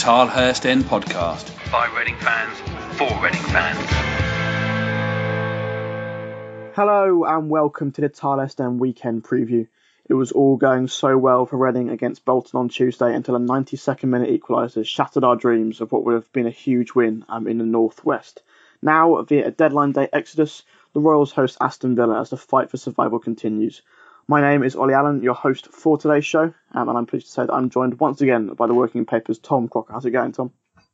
Tilehurst End podcast by Reading fans for Reading fans. Hello and welcome to the Tilehurst End weekend preview. It was all going so well for Reading against Bolton on Tuesday until a 92nd minute equaliser shattered our dreams of what would have been a huge win in the northwest. Now, via a deadline day exodus, the Royals host Aston Villa as the fight for survival continues. My name is Olly Allen, your host for today's show, and I'm pleased to say that I'm joined once again by the Wokingham paper's Tom Crocker. How's it going, Tom?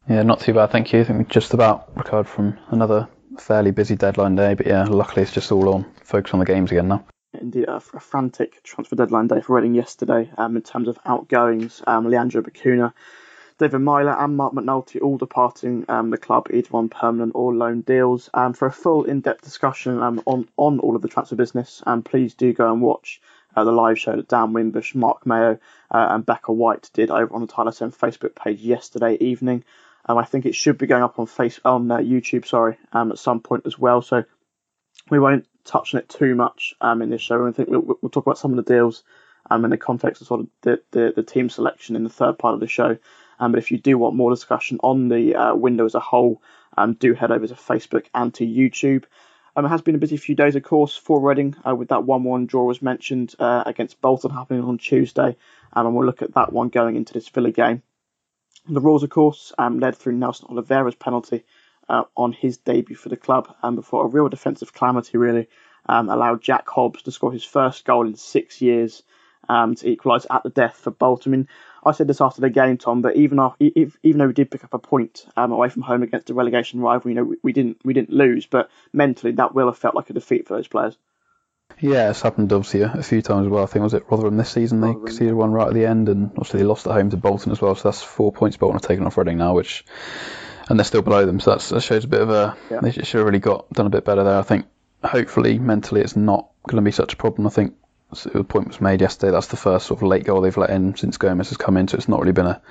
Yeah, not too bad, thank you. I think we just about recovered from another fairly busy deadline day, but yeah, luckily it's just all on focus on the games again now. Indeed, a frantic transfer deadline day for Reading yesterday in terms of outgoings. Leandro Bacuna, David Myler and Mark McNulty all departing the club, either on permanent or loan deals. For a full in-depth discussion on all of the transfer business, please do go and watch the live show that Dan Wimbush, Mark Mayo and Becca White did over on the Tilehurst End Facebook page yesterday evening. I think it should be going up on YouTube at some point as well, so we won't touch on it too much in this show. I think we'll talk about some of the deals in the context of sort of the team selection in the third part of the show. But if you do want more discussion on the window as a whole, do head over to Facebook and to YouTube. It has been a busy few days, of course, for Reading, with that 1-1 draw as mentioned against Bolton happening on Tuesday. And we'll look at that one going into this Villa game. The Royals, of course, led through Nelson Oliveira's penalty on his debut for the club, before a real defensive calamity really allowed Jack Hobbs to score his first goal in 6 years to equalise at the death for Bolton. I mean, I said this after the game, Tom, that even though we did pick up a point away from home against a relegation rival, we didn't lose, but mentally that will have felt like a defeat for those players. Yeah, it's happened obviously a few times as well. I think was it Rotherham this season they conceded one right at the end, and obviously they lost at home to Bolton as well. So that's 4 points Bolton have taken off Reading now, and they're still below them. So that shows a bit of They should have really done a bit better there. I think hopefully mentally it's not going to be such a problem. I think the point was made yesterday. That's the first sort of late goal they've let in since Gomez has come in, so it's not really been a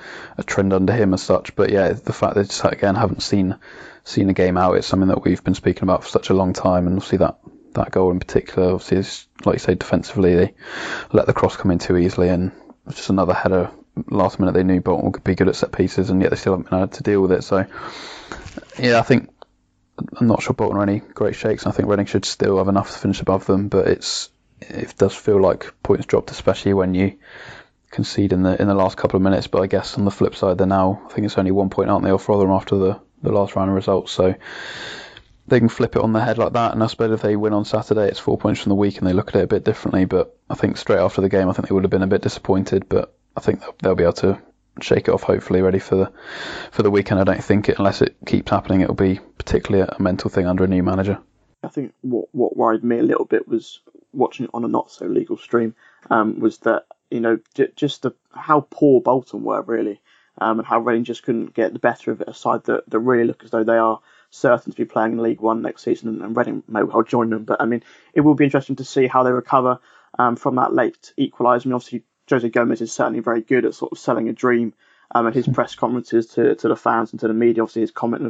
trend under him as such. But yeah, the fact they just again haven't seen a game out, it's something that we've been speaking about for such a long time, and obviously that goal in particular, obviously, is, like you say, defensively they let the cross come in too easily, and just another header last minute. They knew Bolton would be good at set pieces, and yet they still haven't been able to deal with it. So yeah, I'm not sure Bolton are any great shakes, and I think Reading should still have enough to finish above them, but it does feel like points dropped, especially when you concede in the last couple of minutes. But I guess on the flip side, they're now, I think it's only 1 point, aren't they, off Rotherham after the last round of results, so they can flip it on their head like that. And I suppose if they win on Saturday, it's 4 points from the week and they look at it a bit differently. But I think straight after the game, I think they would have been a bit disappointed, but I think they'll be able to shake it off, hopefully, ready for the weekend. I don't think unless it keeps happening, it'll be particularly a mental thing under a new manager. I think what worried me a little bit was watching it on a not so legal stream, was that, just how poor Bolton were really, and how Reading just couldn't get the better of it, aside that really look as though they are certain to be playing in League One next season, and Reading may well join them. But I mean, it will be interesting to see how they recover from that late equaliser. I mean, obviously Jose Gomez is certainly very good at sort of selling a dream at his press conferences to the fans and to the media. Obviously his comment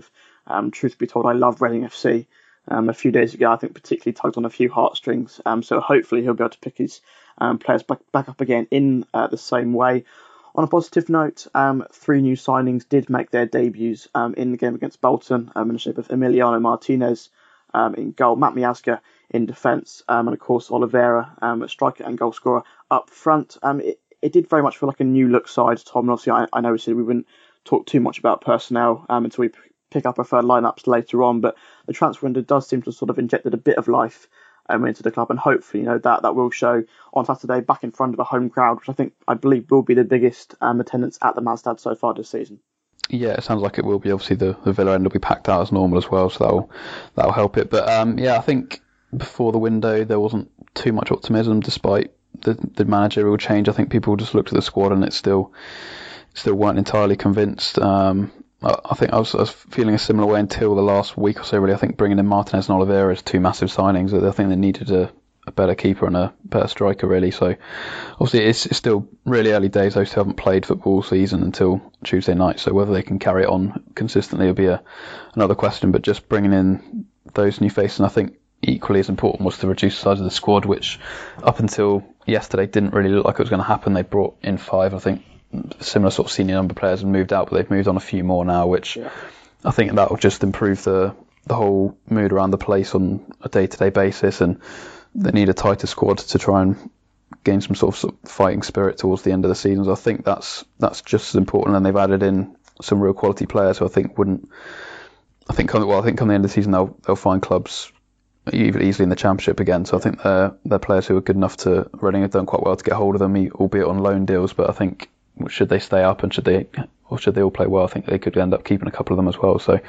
of truth be told, I love Reading FC a few days ago, I think particularly tugged on a few heartstrings. So hopefully he'll be able to pick his players back up again in the same way. On a positive note, 3 new signings did make their debuts in the game against Bolton, in the shape of Emiliano Martinez in goal, Matt Miazga in defence, and of course Oliveira, a striker and goal scorer up front. It did very much feel like a new look side, Tom. And obviously I know we said we wouldn't talk too much about personnel until we pick up our third lineups later on, but the transfer window does seem to sort of injected a bit of life into the club, and hopefully that will show on Saturday back in front of a home crowd, which I believe will be the biggest attendance at the Mansstad so far this season. Yeah, it sounds like it will be. Obviously the Villa end will be packed out as normal as well, so that'll help it. But I think before the window there wasn't too much optimism despite the managerial change. I think people just looked at the squad and it still weren't entirely convinced. I think I was feeling a similar way until the last week or so, really. I think bringing in Martinez and Oliveira as 2 massive signings. I think they needed a better keeper and a better striker, really. So obviously it's still really early days. Those two haven't played football season until Tuesday night, so whether they can carry it on consistently will be another question. But just bringing in those new faces, and I think equally as important was to reduce the size of the squad, which up until yesterday didn't really look like it was going to happen. They brought in 5. I think similar sort of senior number players have moved out, but they've moved on a few more now, which I think that will just improve the whole mood around the place on a day-to-day basis, and they need a tighter squad to try and gain some sort of fighting spirit towards the end of the season. So I think that's just as important, and they've added in some real quality players who I think come the end of the season they'll find clubs easily in the Championship again. So I think they're players who are good enough to. Reading have done quite well to get hold of them, albeit on loan deals. But I think should they stay up and should they all play well, I think they could end up keeping a couple of them as well. So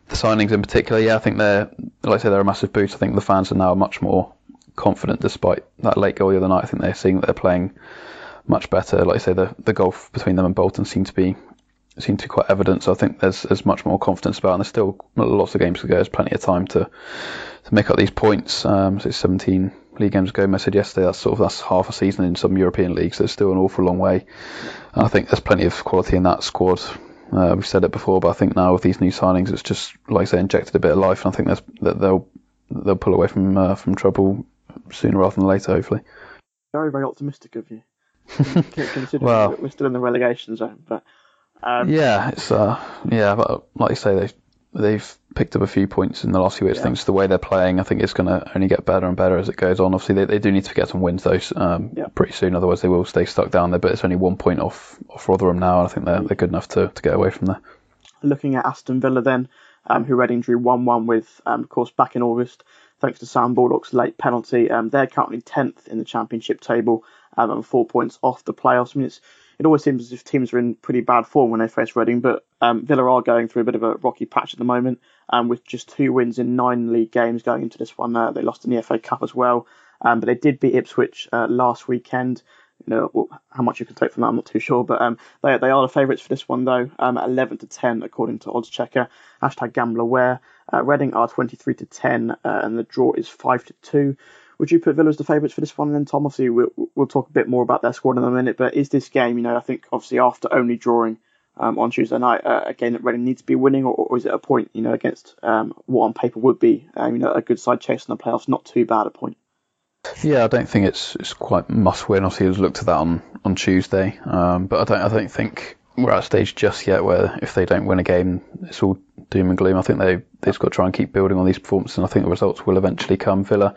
the signings in particular, I think they're a massive boost. I think the fans are now much more confident despite that late goal the other night. I think they're seeing that they're playing much better. Like I say, the gulf between them and Bolton seemed to be quite evident. So I think there's much more confidence about it. And there's still lots of games to go. There's plenty of time to make up these points. So it's 17 league games ago. I said yesterday that's half a season in some European leagues. So it's still an awful long way. And I think there's plenty of quality in that squad. We've said it before, but I think now with these new signings, it's just, like I say, injected a bit of life. And I think that they'll pull away from trouble sooner rather than later, hopefully. Very, very optimistic of you. Considering we're still in the relegation zone, but but like you say, they've picked up a few points in the last few weeks. I think just the way they're playing, I think it's going to only get better and better as it goes on. Obviously, they do need to get some wins though, pretty soon. Otherwise, they will stay stuck down there. But it's only 1 point off Rotherham now, and I think they're good enough to get away from there. Looking at Aston Villa then, who Reading drew 1-1 with, of course, back in August, thanks to Sam Bullock's late penalty. They're currently 10th in the Championship table and 4 points off the playoffs. I mean, it always seems as if teams are in pretty bad form when they face Reading, but Villa are going through a bit of a rocky patch at the moment, with just 2 wins in 9 league games going into this one. They lost in the FA Cup as well, but they did beat Ipswich last weekend. How much you can take from that, I'm not too sure, but they are the favourites for this one though, at 11-10 according to Odds Checker. #GamblerWare. Reading are 23-10, and the draw is 5-2. Would you put Villa as the favourites for this one then, Tom? Obviously, we'll talk a bit more about their squad in a minute, but is this game, I think obviously after only drawing on Tuesday night, a game that Reading needs to be winning, or is it a point, against what on paper would be, a good side chase in the playoffs, not too bad a point? Yeah, I don't think it's quite must win. Obviously, it was looked at that on Tuesday, but I don't think we're at a stage just yet where if they don't win a game, it's all doom and gloom. I think they've got to try and keep building on these performances, and I think the results will eventually come. Villa,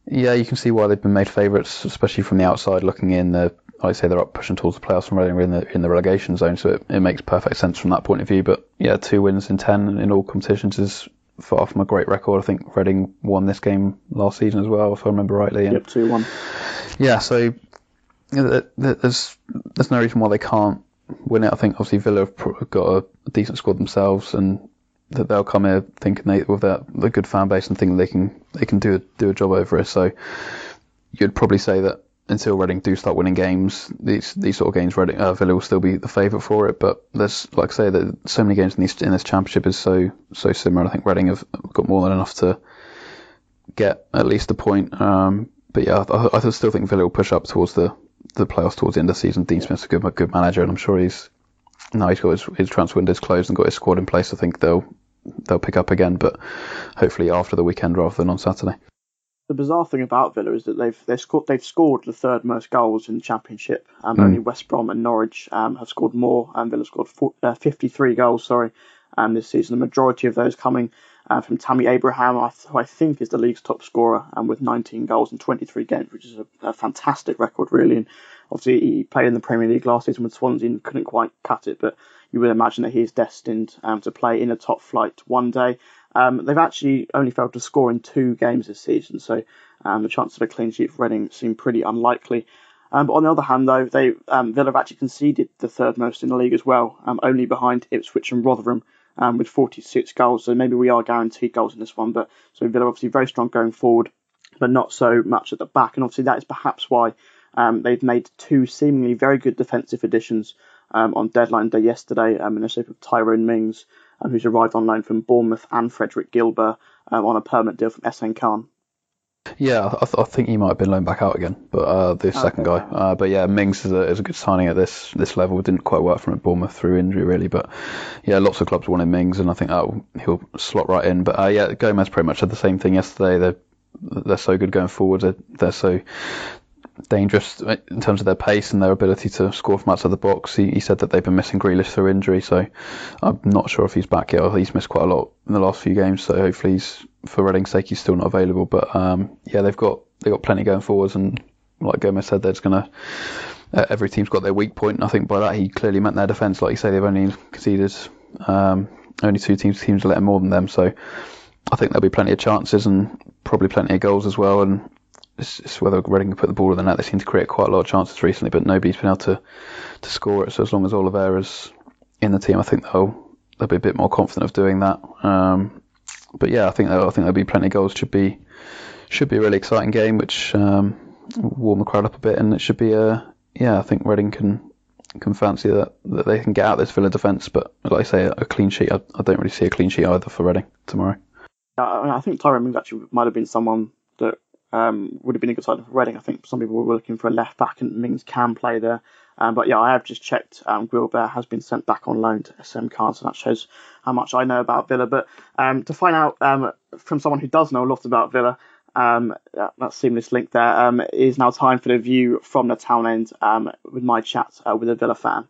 you can see why they've been made favourites, especially from the outside looking in. Like I say, they're up pushing towards the playoffs and Reading are in the relegation zone, so it makes perfect sense from that point of view. But 2 wins in 10 in all competitions is far from a great record. I think Reading won this game last season as well, if I remember rightly. Yep, 2-1. Yeah, so there's no reason why they can't win it. I think obviously Villa have got a decent squad themselves, and that they'll come here thinking with the good fan base and thinking they can do a job over it. So you'd probably say that until Reading do start winning games, these sort of games, Villa will still be the favourite for it. But there's, like I say, that so many games in this Championship is so similar. I think Reading have got more than enough to get at least a point. But I still think Villa will push up towards the playoffs towards the end of the season. Dean Smith's a good manager, and I'm sure he's got his transfer windows closed and got his squad in place. I think they'll pick up again, but hopefully after the weekend rather than on Saturday. The bizarre thing about Villa is that they've scored the third most goals in the Championship. Only West Brom and Norwich have scored more. Villa scored 53 goals, this season. The majority of those coming from Tammy Abraham, who I think is the league's top scorer, with 19 goals in 23 games, which is a fantastic record, really. And obviously, he played in the Premier League last season with Swansea and couldn't quite cut it, but you would imagine that he is destined to play in a top flight one day. They've actually only failed to score in 2 games this season, so the chances of a clean sheet for Reading seem pretty unlikely. But on the other hand, though, Villa have actually conceded the third most in the league as well, only behind Ipswich and Rotherham, with 46 goals. So maybe we are guaranteed goals in this one. But so Villa obviously very strong going forward, but not so much at the back. And obviously that is perhaps why they've made 2 seemingly very good defensive additions on deadline day yesterday, in the shape of Tyrone Mings, who's arrived on loan from Bournemouth, and Frederick Gilbert on a permanent deal from SN Khan. Yeah, I think he might have been loaned back out again, but the second guy. But yeah, Mings is a good signing at this level. It didn't quite work for him at Bournemouth through injury, really. But yeah, lots of clubs wanted Mings, and I think he'll slot right in. But Gomez pretty much had the same thing yesterday. They're so good going forward. They're so dangerous in terms of their pace and their ability to score from outside the box. He said that they've been missing Grealish through injury, so I'm not sure if he's back yet. He's missed quite a lot in the last few games, so hopefully for Reading's sake he's still not available. But they've got plenty going forwards, and like Gomez said, there's gonna every team's got their weak point, and I think by that he clearly meant their defence. Like you say, they've only conceded only two teams to let in more than them, so I think there'll be plenty of chances and probably plenty of goals as well. And it's whether Reading can put the ball in the net. They seem to create quite a lot of chances recently, but nobody's been able to score it. So as long as Oliveira's in the team, I think they'll be a bit more confident of doing that. But yeah, I think there'll be plenty of goals. Should be a really exciting game, which will warm the crowd up a bit, and it should be I think Reading can fancy that they can get out this Villa defence. But like I say, a clean sheet. I don't really see a clean sheet either for Reading tomorrow. I think Tyrone Mings actually might have been someone that would have been a good signing for Reading. I think some people were looking for a left back, and Mings can play there. But yeah, I have just checked. Guilbert has been sent back on loan to SM Cards, so that shows how much I know about Villa. But to find out from someone who does know a lot about Villa, that seamless link there, is now time for the view from the town end with my chat with a Villa fan.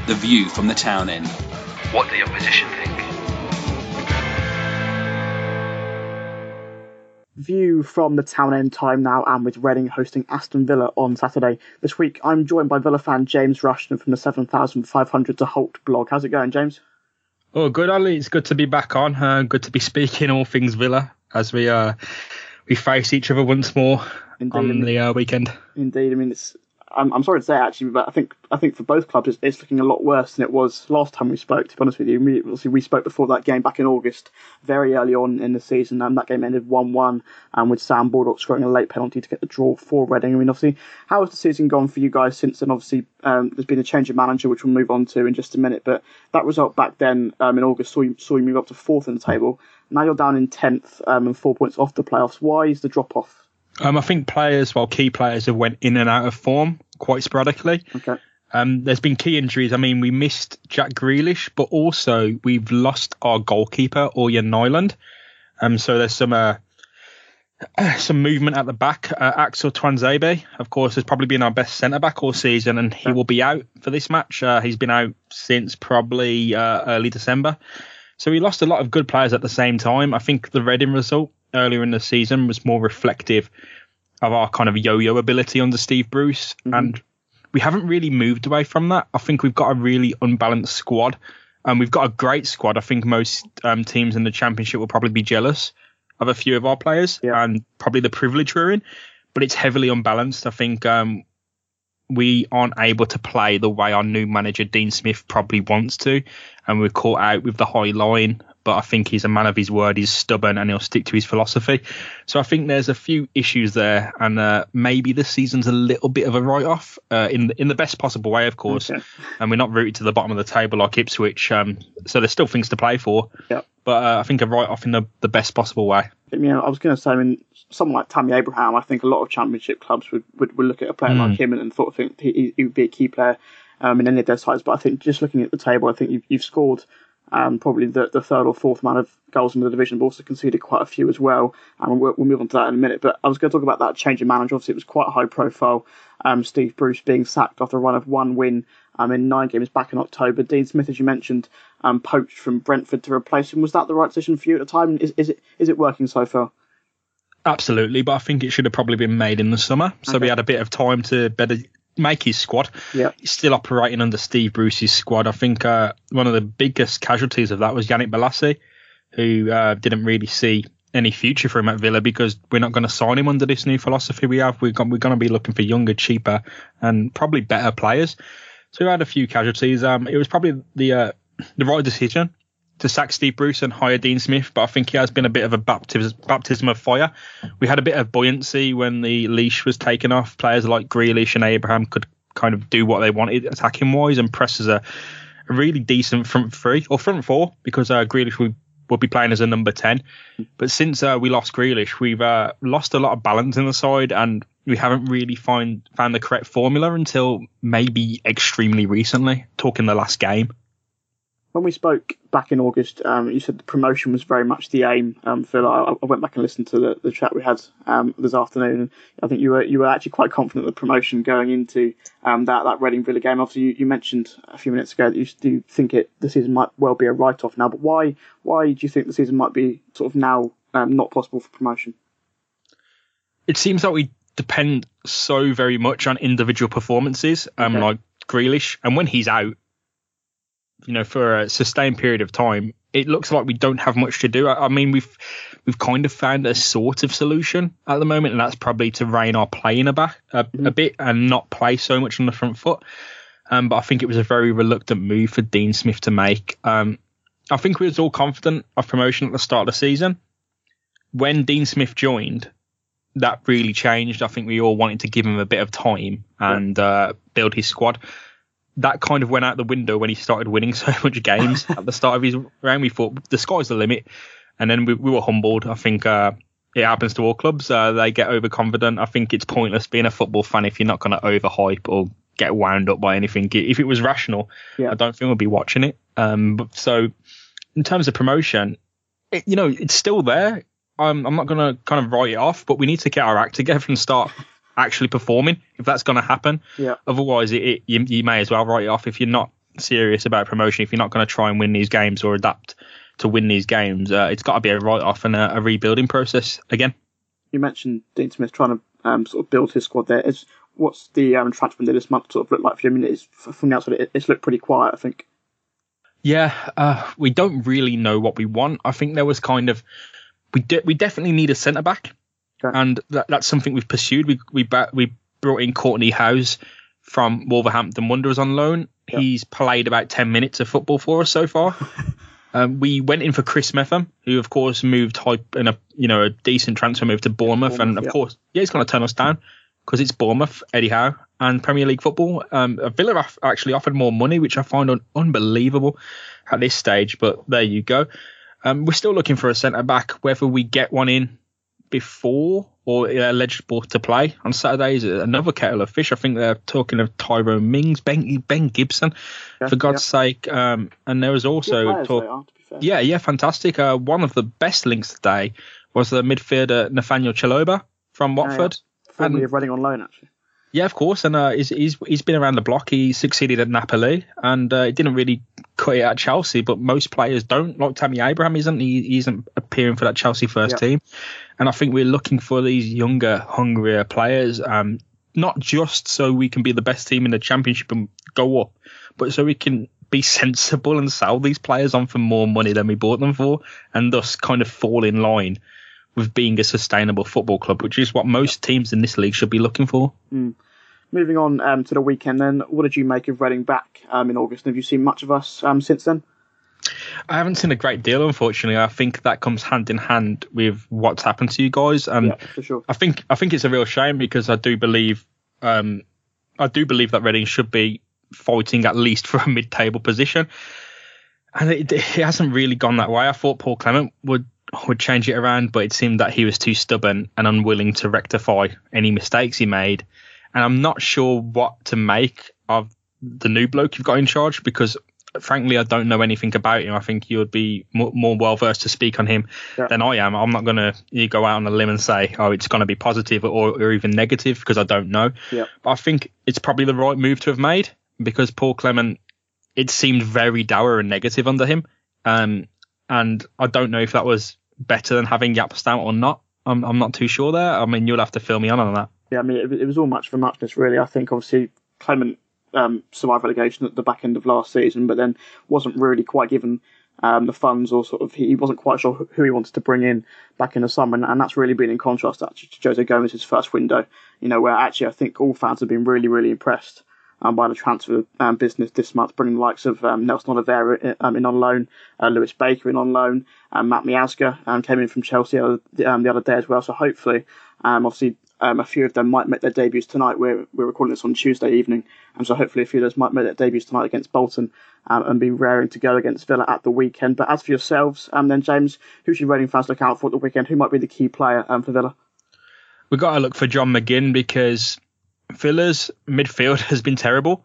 The view from the town end. What the opposition think. View from the town end time now, and with Reading hosting Aston Villa on Saturday. This week I'm joined by Villa fan James Rushton from the 7,500 to Holte blog. How's it going, James? Oh, good, Ollie. It's good to be back on. Good to be speaking all things Villa as we face each other once more. Indeed, on the weekend. Indeed, I mean I'm sorry to say actually, but I think for both clubs it's looking a lot worse than it was last time we spoke. To be honest with you, we spoke before that game back in August, very early on in the season, and that game ended 1-1, with Sam Baldock scoring a late penalty to get the draw for Reading. I mean, obviously, how has the season gone for you guys since then? Obviously, there's been a change of manager, which we'll move on to in just a minute. But that result back then in August saw you move up to 4th in the table. Now you're down in 10th and 4 points off the playoffs. Why is the drop off? I think key players have went in and out of form quite sporadically. Okay. There's been key injuries. I mean, we missed Jack Grealish, but also we've lost our goalkeeper, Olly Allen. So there's some movement at the back. Axel Tuanzebe, of course, has probably been our best centre-back all season, and he will be out for this match. He's been out since probably early December. So we lost a lot of good players at the same time. I think the Reading result earlier in the season was more reflective of our kind of yo-yo ability under Steve Bruce. Mm-hmm. And we haven't really moved away from that. I think we've got a really unbalanced squad. And we've got a great squad. I think most teams in the Championship will probably be jealous of a few of our players, and probably the privilege we're in. But it's heavily unbalanced. I think we aren't able to play the way our new manager, Dean Smith, probably wants to. And we're caught out with the high line. But I think he's a man of his word. He's stubborn and he'll stick to his philosophy. So I think there's a few issues there, and maybe this season's a little bit of a write-off in the best possible way, of course. Okay. And we're not rooted to the bottom of the table like Ipswich, so there's still things to play for. Yep. But I think a write-off in the best possible way. I was going to say, someone like Tammy Abraham, I think a lot of Championship clubs would look at a player like him and think he would be a key player in any of their sides. But I think just looking at the table, I think you've scored probably the third or fourth amount of goals in the division, but also conceded quite a few as well. And we'll move on to that in a minute. But I was going to talk about that change of manager. Obviously, it was quite high profile. Steve Bruce being sacked after a run of one win in 9 games back in October. Dean Smith, as you mentioned, poached from Brentford to replace him. Was that the right decision for you at the time? Is it working so far? Absolutely, but I think it should have probably been made in the summer. So we had a bit of time to better make his squad. Yeah. He's still operating under Steve Bruce's squad. I think one of the biggest casualties of that was Yannick Bolasie, who didn't really see any future for him at Villa, because we're not going to sign him under this new philosophy we have. We're going to be looking for younger, cheaper, and probably better players. So we had a few casualties. It was probably the right decision to sack Steve Bruce and hire Dean Smith, but I think he has been a bit of a baptism of fire. We had a bit of buoyancy when the leash was taken off. Players like Grealish and Abraham could kind of do what they wanted attacking wise, and press as a really decent front three or front four, because Grealish will be playing as a number 10. But since we lost Grealish, we've lost a lot of balance in the side, and we haven't really found the correct formula until maybe extremely recently, talking the last game. When we spoke back in August, you said the promotion was very much the aim. Phil, I went back and listened to the chat we had this afternoon, and I think you were actually quite confident of the promotion going into that Reading Villa game. Obviously, you mentioned a few minutes ago that you do think the season might well be a write-off now. But why do you think the season might be sort of now not possible for promotion? It seems like we depend so very much on individual performances, like Grealish, and when he's out, for a sustained period of time, it looks like we don't have much to do. I mean, we've kind of found a sort of solution at the moment, and that's probably to rein our play in a bit and not play so much on the front foot. But I think it was a very reluctant move for Dean Smith to make. I think we was all confident of promotion at the start of the season. When Dean Smith joined, that really changed. I think we all wanted to give him a bit of time and build his squad. That kind of went out the window when he started winning so much games at the start of his round. We thought the sky's the limit, and then we were humbled. I think it happens to all clubs. They get overconfident. I think it's pointless being a football fan if you're not going to overhype or get wound up by anything. If it was rational, I don't think we'd be watching it. So in terms of promotion, it's still there. I'm not going to kind of write it off, but we need to get our act together and start actually performing if that's going to happen. Otherwise you may as well write it off. If you're not serious about promotion, if you're not going to try and win these games or adapt to win these games, it's got to be a write-off and a rebuilding process again. You mentioned Dean Smith trying to sort of build his squad there. What's the transfer window this month sort of look like for you? I mean, from the outside it's looked pretty quiet, I think. We don't really know what we want. I think there was kind of we definitely need a centre back. Okay. And that's something we've pursued. We brought in Courtney Howes from Wolverhampton Wanderers on loan. Yep. He's played about 10 minutes of football for us so far. We went in for Chris Metham, who of course moved in a decent transfer move to Bournemouth, and of course he's going to turn us down because it's Bournemouth, Eddie Howe, and Premier League football. Villa actually offered more money, which I find unbelievable at this stage. But there you go. We're still looking for a centre back. Whether we get one in before or eligible to play on Saturday is another kettle of fish. I think they're talking of Tyrone Mings, Ben Gibson, for God's sake. And there was also talk. Fantastic. One of the best links today was the midfielder Nathaniel Chalobah from Watford. Formerly of Reading on loan, actually. Yeah, of course, and he's been around the block. He succeeded at Napoli, and it didn't really cut it at Chelsea, but most players don't. Like Tammy Abraham he isn't appearing for that Chelsea first team, and I think we're looking for these younger, hungrier players, not just so we can be the best team in the Championship and go up, but so we can be sensible and sell these players on for more money than we bought them for, and thus kind of fall in line with being a sustainable football club, which is what most teams in this league should be looking for. Moving on to the weekend then, what did you make of Reading back in August? Have you seen much of us since then? I haven't seen a great deal, unfortunately. I think that comes hand in hand with what's happened to you guys, and for sure. I think it's a real shame because I do believe that Reading should be fighting at least for a mid-table position, and it hasn't really gone that way. I thought Paul Clement would change it around, but it seemed that he was too stubborn and unwilling to rectify any mistakes he made. And I'm not sure what to make of the new bloke you've got in charge because, frankly, I don't know anything about him. I think you would be more well-versed to speak on him than I am. I'm not going to go out on a limb and say, it's going to be positive or even negative because I don't know. But I think it's probably the right move to have made because Paul Clement, it seemed very dour and negative under him. And I don't know if that was better than having Jaap Stam or not. I'm not too sure there. I mean, you'll have to fill me on that. Yeah, I mean, it was all much for muchness, really. I think, obviously, Clement survived relegation at the back end of last season, but then wasn't really quite given the funds or sort of he wasn't quite sure who he wanted to bring in back in the summer. And that's really been in contrast, actually, to Jose Gomez's first window, where actually I think all fans have been really, really impressed by the transfer business this month, bringing the likes of Nelson Oliveira in on loan, Lewis Baker in on loan, Matt Miazga came in from Chelsea the other day as well. So hopefully, obviously, a few of them might make their debuts tonight. We're recording this on Tuesday evening, and so hopefully a few of those might make their debuts tonight against Bolton and be raring to go against Villa at the weekend. But as for yourselves, then James, who should Reading fans look out for at the weekend? Who might be the key player for Villa? We've got to look for John McGinn because Villa's midfield has been terrible.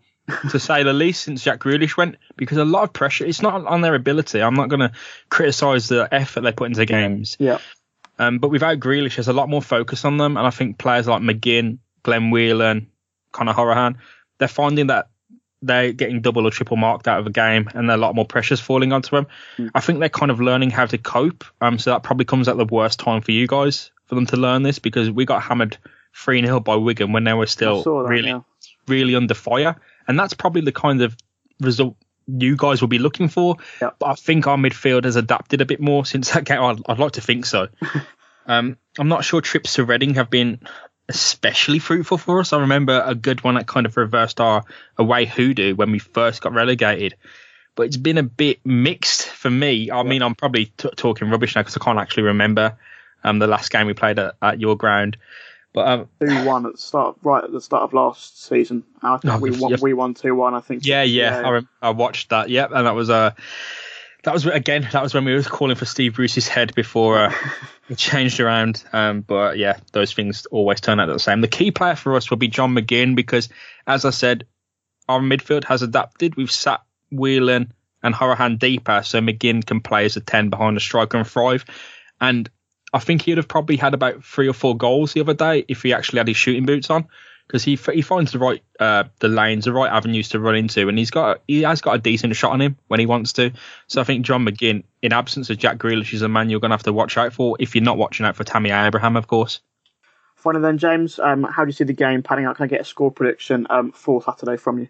to say the least, since Jack Grealish went, because a lot of pressure. It's not on their ability. I'm not going to criticise the effort they put into games. Yeah. But without Grealish, there's a lot more focus on them, and I think players like McGinn, Glenn Whelan, Conor Hourihane, they're finding that they're getting double or triple marked out of a game, and a lot more pressure's falling onto them. I think they're kind of learning how to cope. So that probably comes at the worst time for you guys, for them to learn this, because we got hammered 3-0 by Wigan when they were still really under fire. And that's probably the kind of result you guys will be looking for. Yep. But I think our midfield has adapted a bit more since that game. I'd like to think so. I'm not sure trips to Reading have been especially fruitful for us. I remember a good one that kind of reversed our away hoodoo when we first got relegated. But it's been a bit mixed for me. I mean, I'm probably talking rubbish now because I can't actually remember the last game we played at your ground. But 2-1 at the start of last season. I think we won 2-1. I think. Yeah. I watched that. Yeah, and that was when we were calling for Steve Bruce's head before it changed around. But yeah, those things always turn out the same. The key player for us will be John McGinn, because, as I said, our midfield has adapted. We've sat Whelan and Hourihane deeper, so McGinn can play as a 10 behind a striker and 5. And I think he'd have probably had about 3 or 4 goals the other day if he actually had his shooting boots on, because he finds the lanes, the right avenues to run into, and he has got a decent shot on him when he wants to. So I think John McGinn, in absence of Jack Grealish, is a man you're going to have to watch out for, if you're not watching out for Tammy Abraham, of course. Finally then, James, how do you see the game panning out? Can I get a score prediction for Saturday from you?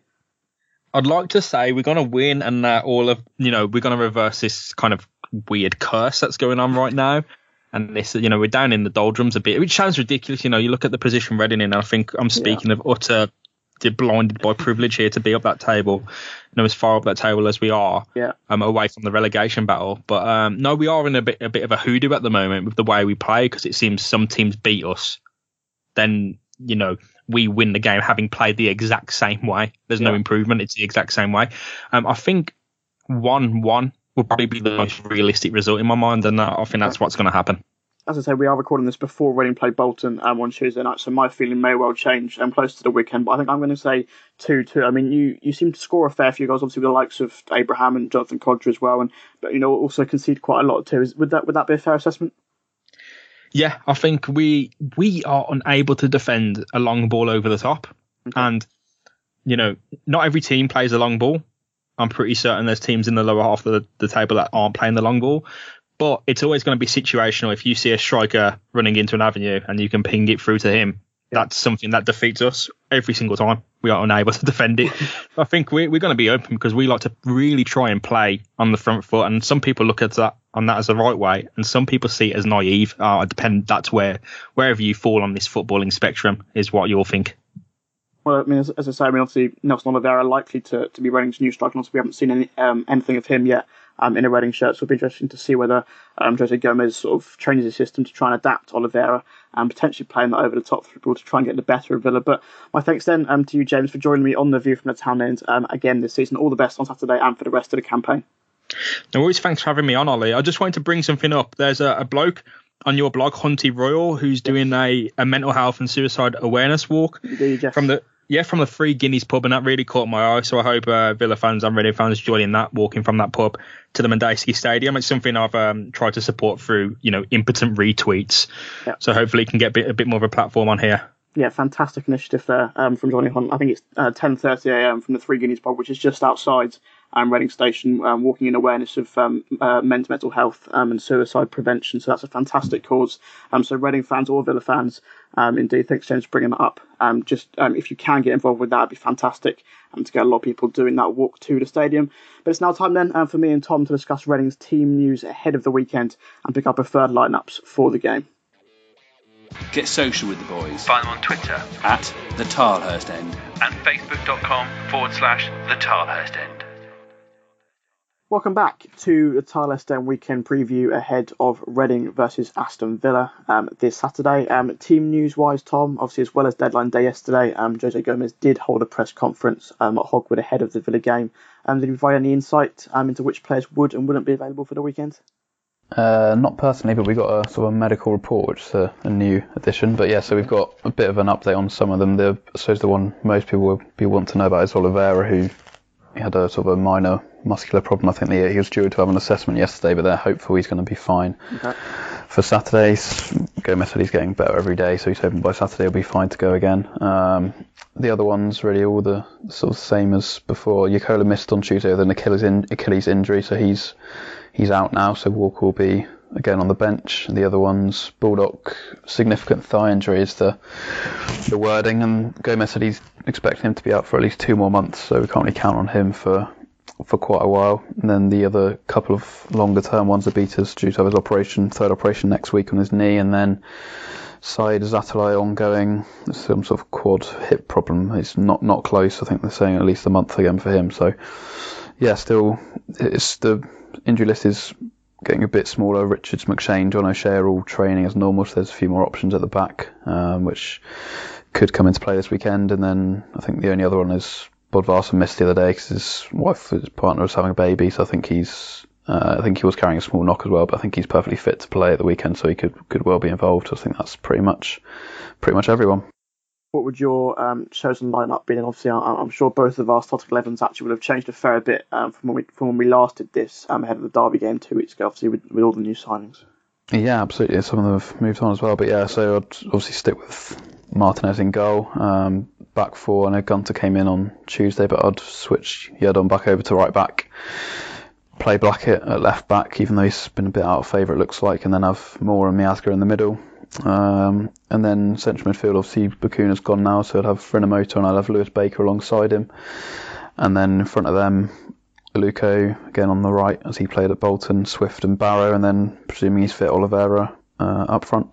I'd like to say we're going to win, and we're going to reverse this kind of weird curse that's going on right now. And this, we're down in the doldrums a bit, which sounds ridiculous. You look at the position Reading in, and I think I'm speaking of utter blinded by privilege here to be up that table, as far up that table as we are, away from the relegation battle. But no, we are in a bit of a hoodoo at the moment with the way we play, because it seems some teams beat us, then we win the game having played the exact same way. There's no improvement; it's the exact same way. I think 1-1 will probably be the most realistic result in my mind, and I think that's what's going to happen. As I say, we are recording this before Reading play Bolton on Tuesday night, so my feeling may well change close to the weekend, but I think I'm going to say 2-2. I mean, you seem to score a fair few goals, obviously with the likes of Abraham and Jonathan Codger as well, but also concede quite a lot too. Would that be a fair assessment? Yeah, I think we are unable to defend a long ball over the top, and not every team plays a long ball. I'm pretty certain there's teams in the lower half of the table that aren't playing the long ball. But it's always going to be situational. If you see a striker running into an avenue and you can ping it through to him, that's something that defeats us every single time. We are unable to defend it. I think we're going to be open, because we like to really try and play on the front foot. And some people look at that as the right way, and some people see it as naive. That's wherever you fall on this footballing spectrum is what you'll think. Well, I mean, as I say, obviously Nelson Oliveira likely to be Reading's new striker. We haven't seen anything of him yet in a Reading shirt, so it'll be interesting to see whether Jose Gomez sort of changes his system to try and adapt Oliveira and potentially playing that over the top football to try and get the better of Villa. But my thanks then to you, James, for joining me on The View from the Town End again this season. All the best on Saturday and for the rest of the campaign. No worries, thanks for having me on, Ollie. I just wanted to bring something up. There's a bloke on your blog, Holte Royal, who's doing a mental health and suicide awareness walk from the Three Guineas pub, and that really caught my eye. So I hope Villa fans and Reading fans join that, walking from that pub to the Mendaski Stadium. It's something I've tried to support through, impotent retweets. Yep. So hopefully it can get a bit more of a platform on here. Yeah, fantastic initiative there from Johnny Hunt. I think it's 10:30 a.m. from the Three Guineas pub, which is just outside Reading Station, walking in awareness of men's mental health and suicide prevention. So that's a fantastic cause. So Reading fans or Villa fans, indeed, thanks James for bringing that up. If you can get involved with that, it'd be fantastic to get a lot of people doing that walk to the stadium. But it's now time then for me and Tom to discuss Reading's team news ahead of the weekend and pick up preferred lineups for the game. Get social with the boys. Find them on Twitter at the Tilehurst End and facebook.com/the Tilehurst End. Welcome back to the Tilehurst End weekend preview ahead of Reading versus Aston Villa this Saturday. Team news-wise, Tom, obviously as well as deadline day yesterday, Jose Gomez did hold a press conference at Hogwood ahead of the Villa game. Did he provide any insight into which players would and wouldn't be available for the weekend? Not personally, but we got a sort of medical report, which is a new addition. But yeah, so we've got a bit of an update on some of them. I suppose the one most people will want to know about is Oliveira, who had a sort of a minor muscular problem. I think he was due to have an assessment yesterday, but they're hopeful he's going to be fine for Saturday. Gomez said he's getting better every day, so he's hoping by Saturday he'll be fine to go again. The other ones really all the sort of same as before. Yakola missed on Tuesday with an Achilles injury, so he's out now. So Walker will be again on the bench. And the other ones, Baldock, significant thigh injury is the wording, and Gomez said he's expecting him to be out for at least 2 more months, so we can't really count on him for quite a while. And then the other couple of longer term ones, Abita's due to have his third operation next week on his knee, and then Said Zatalai ongoing, some sort of quad hip problem. It's not close. I think they're saying at least a month again for him. So yeah, still it's the injury list is getting a bit smaller. Richards, McShane, John O'Shea are all training as normal, so there's a few more options at the back, which could come into play this weekend. And then I think the only other one is Bodvarsson missed the other day because his partner was having a baby, so I think he was carrying a small knock as well, but I think he's perfectly fit to play at the weekend, so he could well be involved. So I think that's pretty much everyone. What would your chosen lineup be? And obviously, I'm sure both of our starting 11s actually would have changed a fair bit from when we last did this ahead of the Derby game 2 weeks ago, obviously with all the new signings. Yeah, absolutely. Some of them have moved on as well, but yeah, so I'd obviously stick with Martinez in goal. Back four, I know Gunter came in on Tuesday, but I'd switch Yedon back over to right back. Play Blackett at left back, even though he's been a bit out of favour, it looks like, and then have Moore and Miazga in the middle. And then central midfield, obviously Bakuna's gone now, so I'd have Frinamoto and I'd have Lewis Baker alongside him. And then in front of them, Aluko again on the right, as he played at Bolton, Swift and Barrow, and then presuming he's fit, Oliveira up front.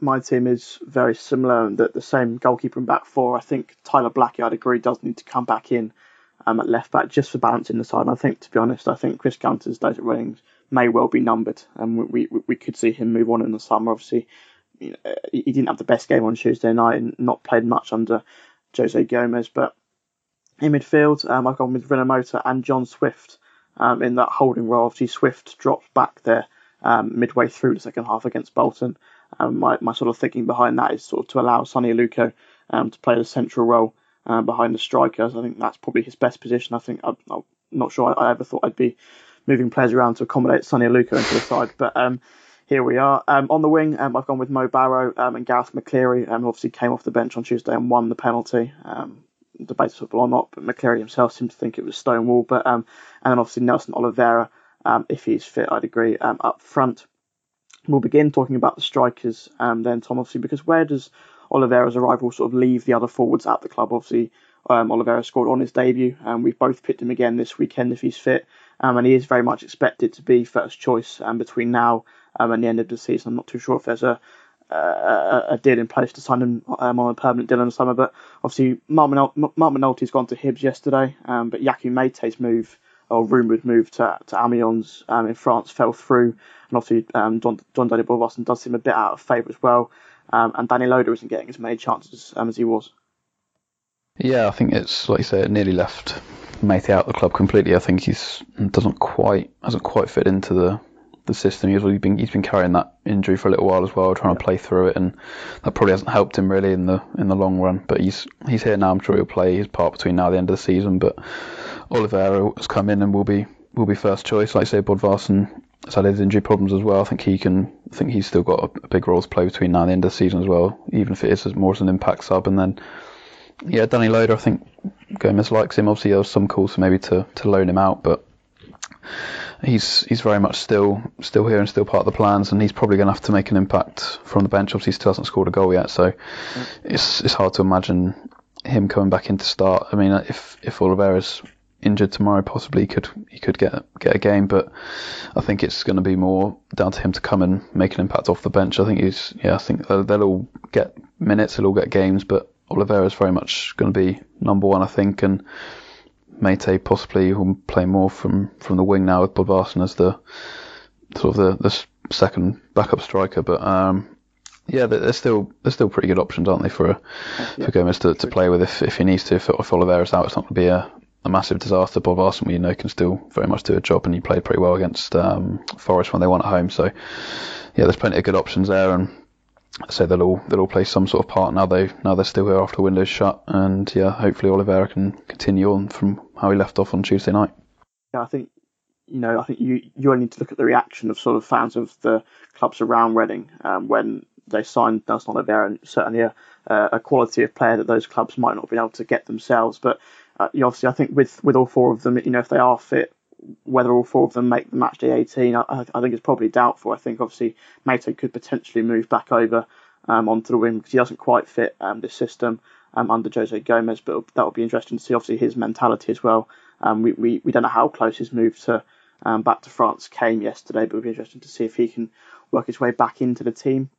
My team is very similar, the same goalkeeper and back four. I think Tyler Blackie, I'd agree, does need to come back in at left back just for balancing the side. And I think, to be honest, I think Chris Gunter's days at Reading may well be numbered, and we could see him move on in the summer. Obviously, he didn't have the best game on Tuesday night and not played much under Jose Gomez. But in midfield, I've gone with Frinamoto and John Swift in that holding role. Obviously, Swift dropped back there midway through the second half against Bolton. My sort of thinking behind that is sort of to allow Sonny Aluko to play the central role behind the strikers. I think that's probably his best position. I think I'm not sure I ever thought I'd be moving players around to accommodate Sonny Aluko into the side, but here we are. On the wing, I've gone with Mo Barrow and Gareth McCleary, obviously came off the bench on Tuesday and won the penalty. Debate football or not, but McCleary himself seemed to think it was Stonewall. But and then obviously Nelson Oliveira, if he's fit, I'd agree, up front. We'll begin talking about the strikers then, Tom, obviously, because where does Oliveira's arrival sort of leave the other forwards at the club? Obviously, Oliveira scored on his debut, and we've both picked him again this weekend if he's fit, and he is very much expected to be first choice between now and the end of the season. I'm not too sure if there's a deal in place to sign him on a permanent deal in the summer, but obviously Mark Minoletti's gone to Hibs yesterday, but Yaku Meite's move, or rumoured move to Amiens in France, fell through, and obviously John Daniel Bodvarsson does seem a bit out of favour as well, and Danny Loader isn't getting as many chances as he was. Yeah, I think it's, like you say, it nearly left Meite out of the club completely. I think he hasn't quite fit into the system. He's been carrying that injury for a little while as well, trying to play through it, and that probably hasn't helped him really in the long run. But he's here now. I'm sure he'll play his part between now and the end of the season. But Oliveira has come in and will be first choice. Like I say, Bodvarsson has had his injury problems as well. I think he's still got a big role to play between now and the end of the season as well, even if it is more as an impact sub. And then Danny Loader, I think Gomez likes him. Obviously there was some calls for maybe to loan him out, but he's very much still here and still part of the plans, and he's probably going to have to make an impact from the bench. Obviously he still hasn't scored a goal yet, so it's hard to imagine him coming back in to start. I mean, if Oliveira's injured tomorrow, possibly he could get a game, but I think it's going to be more down to him to come and make an impact off the bench. I think I think they'll all get minutes, they'll all get games, but Oliveira's very much going to be number one, I think, and Meite possibly will play more from the wing now with Bodvarsson as the sort of the second backup striker. But they're still pretty good options, aren't they, for Gomez to play with if he needs to. If Oliveira's out, it's not going to be a massive disaster. Bob Arson, can still very much do a job, and he played pretty well against Forest when they won at home. So yeah, there's plenty of good options there, and so they'll all play some sort of part now they're still here after the window's shut, and yeah, hopefully Oliveira can continue on from how he left off on Tuesday night. Yeah, I think you only need to look at the reaction of sort of fans of the clubs around Reading when they signed Nelson Oliveira, and certainly a quality of player that those clubs might not have been able to get themselves. But obviously, I think with all four of them, if they are fit, whether all four of them make the match day 18, I think it's probably doubtful. I think obviously Mato could potentially move back over onto the wing because he doesn't quite fit this system under Jose Gomez, but that will be interesting to see obviously his mentality as well. We don't know how close his move to back to France came yesterday, but it'll be interesting to see if he can work his way back into the team.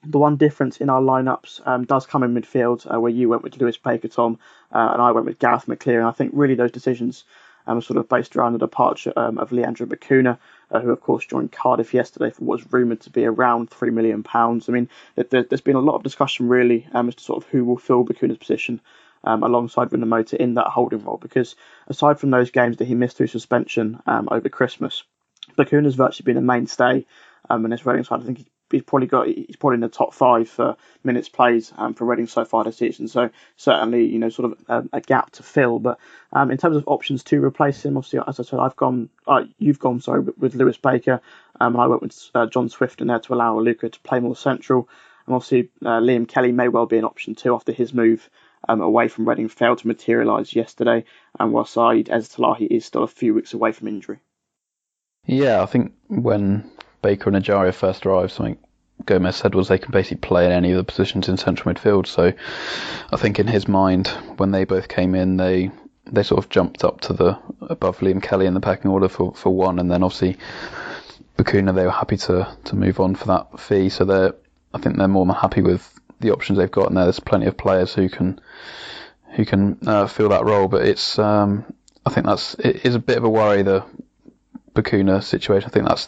The one difference in our lineups does come in midfield, where you went with Lewis Baker, Tom, and I went with Gareth McCleary. And I think really those decisions are sort of based around the departure of Leandro Bacuna, who of course joined Cardiff yesterday for what was rumoured to be around £3 million. I mean, there's been a lot of discussion really as to sort of who will fill Bacuna's position alongside Rinomhota in that holding role, because aside from those games that he missed through suspension over Christmas, Bacuna's virtually been a mainstay in this Reading side. I think he's probably in the top 5 for minutes played for Reading so far this season. So certainly, sort of a gap to fill. But in terms of options to replace him, obviously, as I said, you've gone with Lewis Baker, and I went with John Swift in there to allow Luca to play more central. And obviously, Liam Kelly may well be an option too after his move away from Reading failed to materialise yesterday, and while Saeed Eztalahi is still a few weeks away from injury. Yeah, I think when Baker and Ajaria first arrived, something Gomez said was they can basically play in any of the positions in central midfield. So I think in his mind, when they both came in, they sort of jumped up to above Liam Kelly in the pecking order for one, and then obviously Bacuna, they were happy to move on for that fee. So I think they're more than happy with the options they've got, and there's plenty of players who can fill that role. But I think it is a bit of a worry, the Bacuna situation. I think that's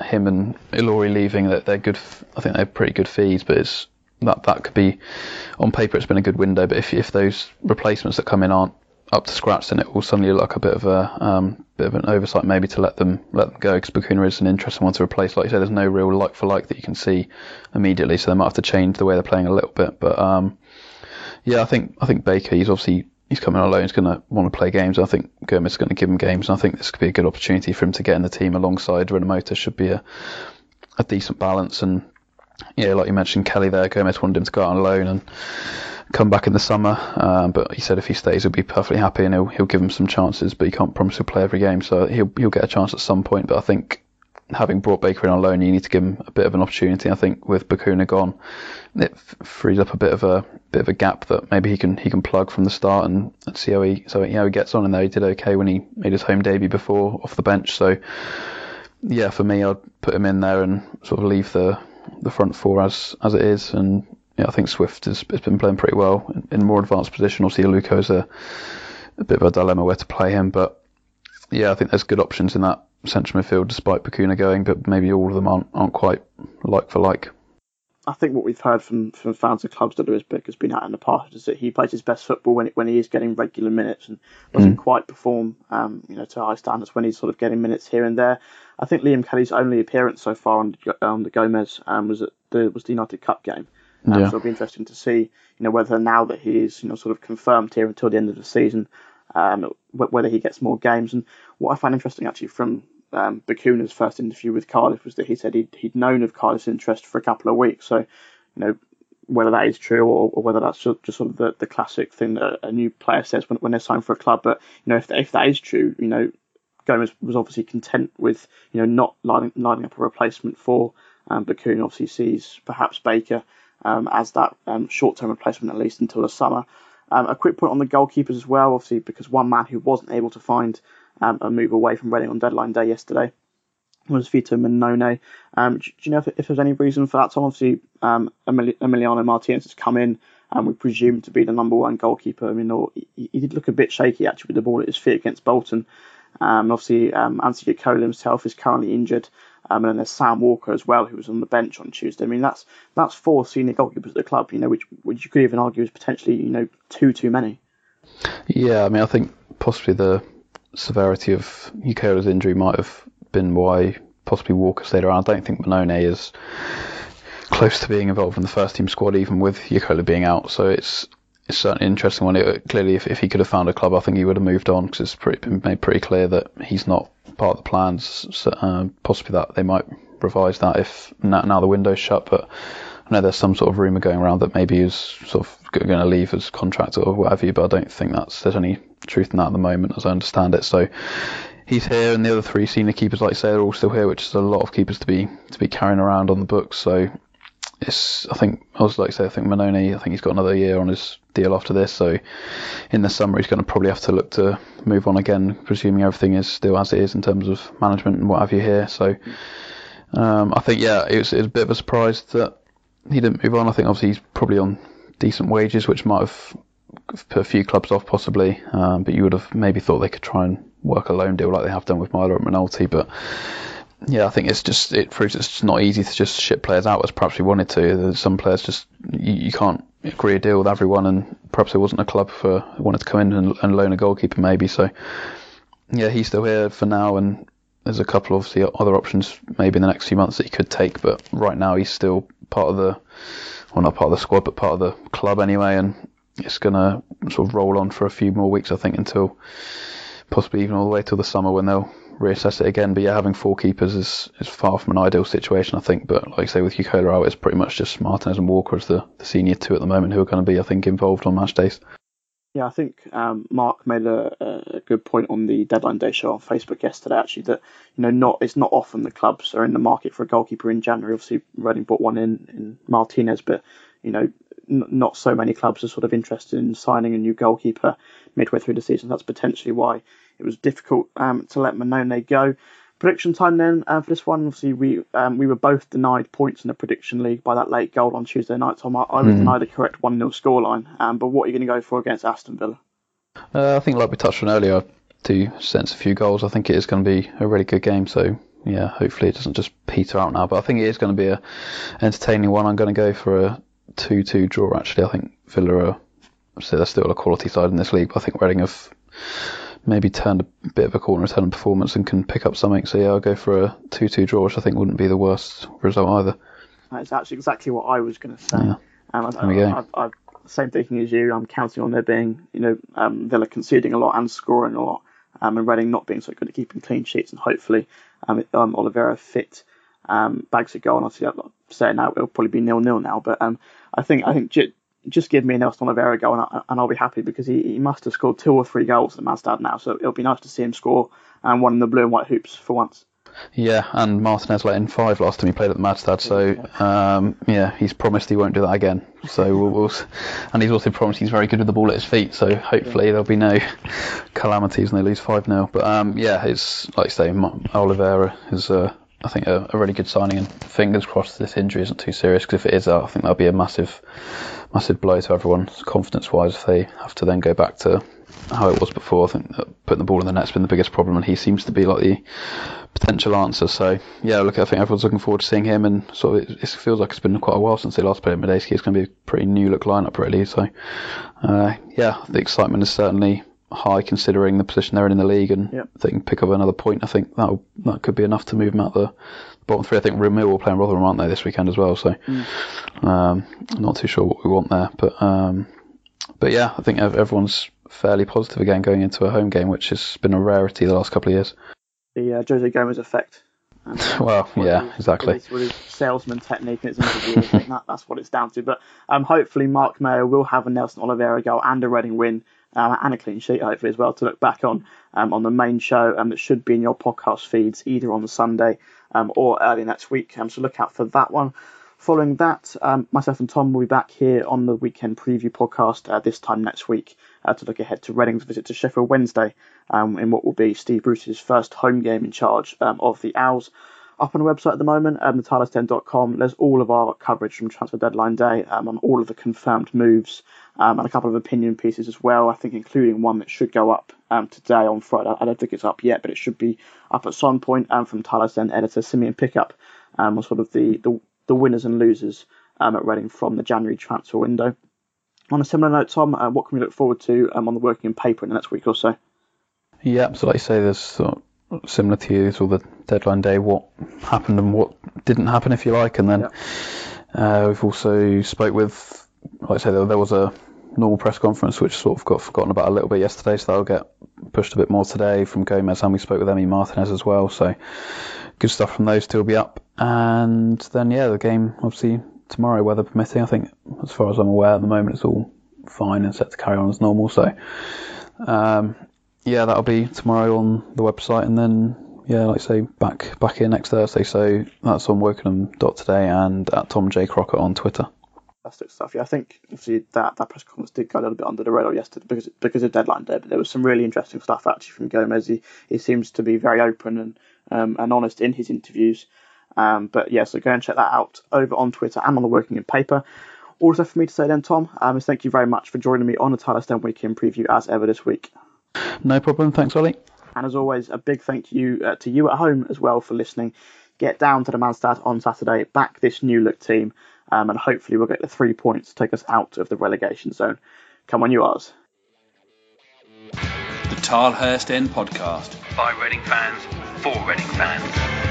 him and Ilori leaving, that they're good. I think they're pretty good fees, but that could be, on paper it's been a good window. But if those replacements that come in aren't up to scratch, then it will suddenly look like a bit of an oversight maybe to let them go, because Bacuna is an interesting one to replace. Like you said, there's no real like for like that you can see immediately, so they might have to change the way they're playing a little bit. But yeah, I think Baker, he's coming on loan, he's going to want to play games. I think Gomez is going to give him games, and I think this could be a good opportunity for him to get in the team alongside Rinomhota. Should be a decent balance. And yeah, like you mentioned, Kelly there, Gomez wanted him to go out on loan and come back in the summer, but he said if he stays he'll be perfectly happy, and he'll give him some chances, but he can't promise he'll play every game, so he'll get a chance at some point. But I think having brought Baker in on loan, you need to give him a bit of an opportunity. I think with Bacuna gone, it frees up a bit of a gap that maybe he can plug from the start and see how he gets on. And there he did okay when he made his home debut before off the bench. So yeah, for me, I'd put him in there and sort of leave the front four as it is. And yeah, I think Swift has been playing pretty well in more advanced position. Obviously, Luco is a bit of a dilemma where to play him, but yeah, I think there's good options in that central midfield despite Bacuna going, but maybe all of them aren't quite like for like. I think what we've heard from fans of clubs that Lewis Baker's been at in the past is that he plays his best football when he is getting regular minutes, and doesn't quite perform to high standards when he's sort of getting minutes here and there. I think Liam Kelly's only appearance so far on the Gomez was the United Cup game. So it'll be interesting to see, whether now that he is, sort of confirmed here until the end of the season, whether he gets more games. And what I find interesting actually from Bacuna's first interview with Cardiff was that he said he'd known of Cardiff's interest for a couple of weeks. So, whether that is true or whether that's just sort of the classic thing that a new player says when they're signed for a club. But, if that is true, Gomez was obviously content with, not lining up a replacement for Bacuna. Obviously sees perhaps Baker as that short-term replacement, at least until the summer. A quick point on the goalkeepers as well, obviously, because one man who wasn't able to find a move away from Reading on deadline day yesterday was Vito Mannone. Do you know if there's any reason for that, Tom? Obviously, Emiliano Martinez has come in, and we presume to be the number one goalkeeper. I mean, he did look a bit shaky actually with the ball at his feet against Bolton. Obviously, Anthony Cole himself is currently injured. And then there's Sam Walker as well, who was on the bench on Tuesday. I mean, that's 4 senior goalkeepers at the club, which you could even argue is potentially, too many. Yeah, I mean, I think possibly the severity of Ukola's injury might have been why possibly Walker stayed around. I don't think Mannone is close to being involved in the first team squad, even with Ukola being out. So it's certainly an interesting one. Clearly, if he could have found a club, I think he would have moved on, because it's been made pretty clear that he's not part of the plans. So, possibly that they might revise that if now the window's shut. But I know there's some sort of rumour going around that maybe he's sort of going to leave as contractor or whatever, but I don't think there's any truth in that at the moment, as I understand it. So he's here, and the other three senior keepers, like I say, are all still here, which is a lot of keepers to be carrying around on the books. So I think Mannone, I think he's got another year on his deal after this. So in the summer, he's going to probably have to look to move on again, presuming everything is still as it is in terms of management and what have you here. So I think, it was a bit of a surprise that he didn't move on. I think obviously he's probably on decent wages, which might have put a few clubs off possibly, but you would have maybe thought they could try and work a loan deal like they have done with Myler and Rinaldi. But yeah, I think it proves it's just not easy to just ship players out as perhaps we wanted to. There's some players just you can't agree a deal with everyone, and perhaps there wasn't a club who wanted to come in and loan a goalkeeper maybe. So yeah, he's still here for now, and there's a couple of obviously other options maybe in the next few months that he could take, but right now he's still part of not part of the squad, but part of the club anyway, and it's going to sort of roll on for a few more weeks, I think, until possibly even all the way till the summer when they'll reassess it again. But yeah, having four keepers is far from an ideal situation, I think. But like I say, with Ukola out, it's pretty much just Martinez and Walker as the senior two at the moment who are going to be, I think, involved on match days. Yeah, I think Mark made a good point on the deadline day show on Facebook yesterday, actually, that it's not often the clubs are in the market for a goalkeeper in January. Obviously, Reading brought one in Martinez, but not so many clubs are sort of interested in signing a new goalkeeper midway through the season. That's potentially why it was difficult to let Mannone go. Prediction time then for this one. Obviously, we were both denied points in the prediction league by that late goal on Tuesday night. Tom, I was denied a correct 1-0 scoreline. But what are you going to go for against Aston Villa? I think, like we touched on earlier, I do sense a few goals. I think it is going to be a really good game. So yeah, hopefully it doesn't just peter out now. But I think it is going to be a entertaining one. I'm going to go for a 2-2 draw. Actually, I think Villa they're still a quality side in this league, but I think Reading have maybe turned a bit of a corner return performance and can pick up something. So yeah, I'll go for a 2-2 draw, which I think wouldn't be the worst result either. That's actually exactly what I was going to say. Yeah. There we go. I've same thinking as you. I'm counting on there being, Villa conceding a lot and scoring a lot, and Reading not being so good at keeping clean sheets, and hopefully Oliveira fit bags a goal. And obviously, I'm saying now it'll probably be 0-0 now, but I think just give me a Nelson Oliveira goal and I'll be happy, because he must have scored 2 or 3 goals at Mazdad now, so it'll be nice to see him score one in the blue and white hoops for once. Yeah, and Martinez let in 5 last time he played at the Mazdad, so he's promised he won't do that again. So we'll and he's also promised he's very good with the ball at his feet, so hopefully there'll be no calamities and they lose 5-0. But it's like I say, Oliveira is I think a really good signing, and fingers crossed this injury isn't too serious, because if it is, I think that'll be a massive blow to everyone's confidence-wise if they have to then go back to how it was before. I think that putting the ball in the net's been the biggest problem, and he seems to be like the potential answer. So yeah, I think everyone's looking forward to seeing him, and sort of it feels like it's been quite a while since they last played at Medeski. It's going to be a pretty new look lineup really. So the excitement is certainly high considering the position they're in the league, and if they can pick up another point, I think that could be enough to move them out the bottom 3. I think Mill will play in Rotherham, aren't they, this weekend as well? So not too sure what we want there, but yeah, I think everyone's fairly positive again going into a home game, which has been a rarity the last couple of years. The Jose Gomez effect. Well, yeah, exactly. With his salesman technique and his interview, I think that's what it's down to. But hopefully Mark Mayo will have a Nelson Oliveira goal and a Reading win, and a clean sheet hopefully as well to look back on the main show that should be in your podcast feeds either on the Sunday or early next week. So look out for that one. Following that, myself and Tom will be back here on the weekend preview podcast this time next week to look ahead to Reading's visit to Sheffield Wednesday in what will be Steve Bruce's first home game in charge of the Owls. Up on the website at the moment, thetilehurst10.com, there's all of our coverage from transfer deadline day on all of the confirmed moves and a couple of opinion pieces as well, I think including one that should go up today on Friday. I don't think it's up yet, but it should be up at some point from Tyler's Ten editor Simeon Pickup on sort of the winners and losers at Reading from the January transfer window. On a similar note, Tom, what can we look forward to on the working paper in the next week or so? Yeah, so like you say, there's sort of similar to you, sort of the deadline day, what happened and what didn't happen, if you like, and then we've also spoke with, like I say, there was a normal press conference which sort of got forgotten about a little bit yesterday, so that'll get pushed a bit more today from Gomez, and we spoke with Emi Martinez as well, so good stuff from those two will be up. And then the game obviously tomorrow, weather permitting. I think as far as I'm aware at the moment it's all fine and set to carry on as normal, so that'll be tomorrow on the website, and then like I say, back here next Thursday. So that's on Wokingham.today and at Tom J Crocker on Twitter. Fantastic stuff. I think obviously that press conference did go a little bit under the radar yesterday because of deadline day, but there was some really interesting stuff actually from Gomez. He seems to be very open and honest in his interviews. So go and check that out over on Twitter and on the Wokingham paper. Also for me to say then, Tom, is thank you very much for joining me on the Tilehurst Weekend preview as ever this week. No problem. Thanks, Ollie. And as always, a big thank you to you at home as well for listening. Get down to the Manstad on Saturday, back this new look team, and hopefully we'll get the 3 points to take us out of the relegation zone. Come on, you Oz. The Tilehurst End Podcast. By Reading fans, for Reading fans.